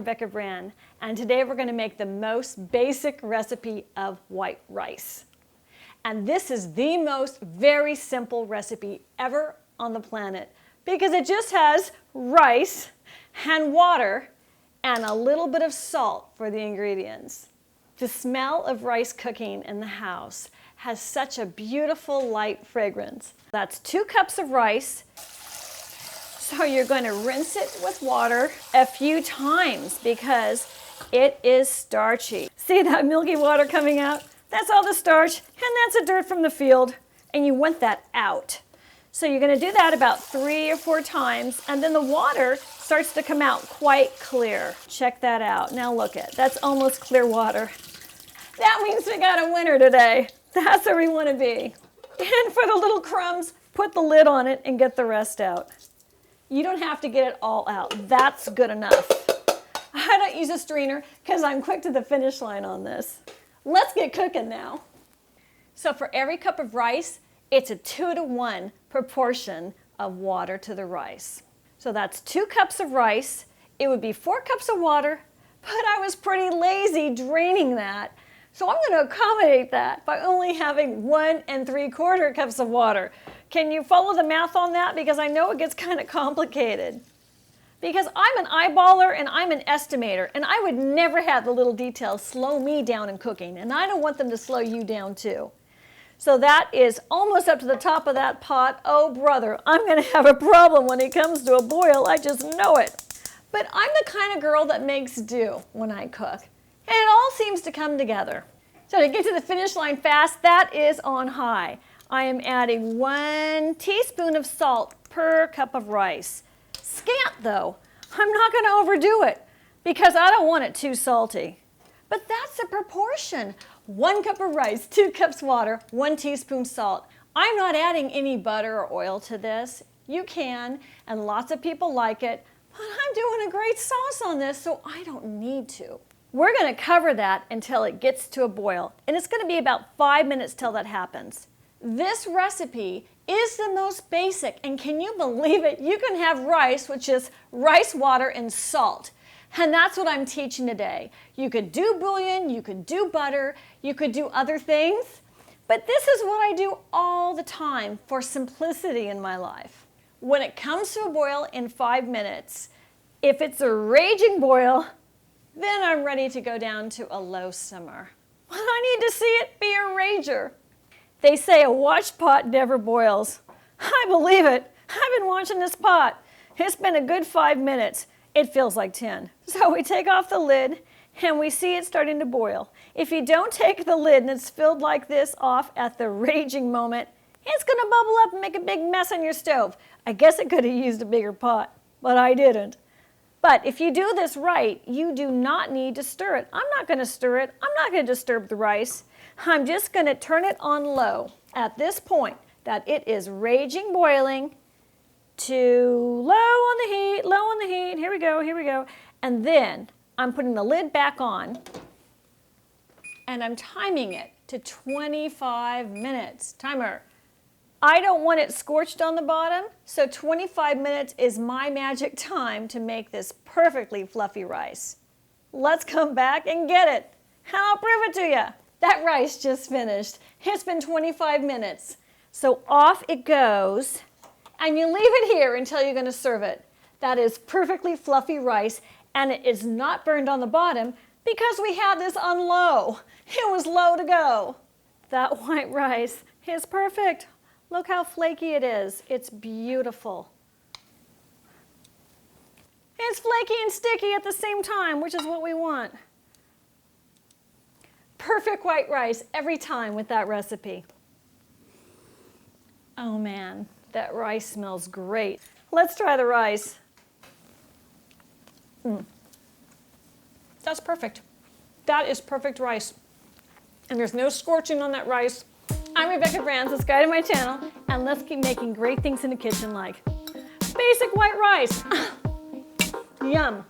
Rebecca Brand, and today we're going to make the most basic recipe of white rice. And this is the most very simple recipe ever on the planet because it just has rice and water and a little bit of salt for the ingredients. The smell of rice cooking in the house has such a beautiful light fragrance. That's 2 cups of rice. So you're going to rinse it with water a few times because it is starchy. See that milky water coming out? That's all the starch, and that's the dirt from the field, and you want that out. So you're going to do that about 3 or 4 times, and then the water starts to come out quite clear. Check that out. Now look it. That's almost clear water. That means we got a winner today. That's where we want to be. And for the little crumbs, put the lid on it and get the rest out. You don't have to get it all out. That's good enough. I don't use a strainer because I'm quick to the finish line on this. Let's get cooking now. So for every cup of rice, it's a 2-to-1 proportion of water to the rice. So that's 2 cups of rice. It would be 4 cups of water, but I was pretty lazy draining that. So I'm going to accommodate that by only having 1 3/4 cups of water. Can you follow the math on that? Because I know it gets kind of complicated. Because I'm an eyeballer and I'm an estimator, and I would never have the little details slow me down in cooking, and I don't want them to slow you down too. So that is almost up to the top of that pot. Oh brother, I'm going to have a problem when it comes to a boil. I just know it. But I'm the kind of girl that makes do when I cook. And it all seems to come together. So to get to the finish line fast, that is on high. I am adding 1 teaspoon of salt per cup of rice. Scant though. I'm not going to overdo it because I don't want it too salty. But that's the proportion. 1 cup of rice, 2 cups water, 1 teaspoon salt. I'm not adding any butter or oil to this. You can, and lots of people like it, but I'm doing a great sauce on this, so I don't need to. We're going to cover that until it gets to a boil, and it's going to be about 5 minutes till that happens. This recipe is the most basic, and can you believe it? You can have rice, which is rice, water, and salt. And that's what I'm teaching today. You could do bouillon, you could do butter, you could do other things, but this is what I do all the time for simplicity in my life. When it comes to a boil in 5 minutes, if it's a raging boil, then I'm ready to go down to a low simmer. But I need to see it be a rager. They say a watched pot never boils. I believe it. I've been watching this pot. It's been a good 5 minutes. It feels like 10. So we take off the lid and we see it starting to boil. If you don't take the lid and it's filled like this off at the raging moment, it's going to bubble up and make a big mess on your stove. I guess I could have used a bigger pot, but I didn't. But if you do this right, you do not need to stir it. I'm not going to stir it. I'm not going to disturb the rice. I'm just going to turn it on low at this point that it is raging boiling to low on the heat. Here we go. And then I'm putting the lid back on and I'm timing it to 25 minutes. Timer. I don't want it scorched on the bottom, so 25 minutes is my magic time to make this perfectly fluffy rice. Let's come back and get it, and I'll prove it to you. That rice just finished. It's been 25 minutes. So off it goes, and you leave it here until you're going to serve it. That is perfectly fluffy rice, and it is not burned on the bottom because we had this on low. It was low to go. That white rice is perfect. Look how flaky it is. It's beautiful. It's flaky and sticky at the same time, which is what we want. Perfect white rice every time with that recipe. Oh man, that rice smells great. Let's try the rice. That's perfect. That is perfect rice. And there's no scorching on that rice. I'm Rebecca Brand, subscribe to my channel, and let's keep making great things in the kitchen like basic white rice. Yum.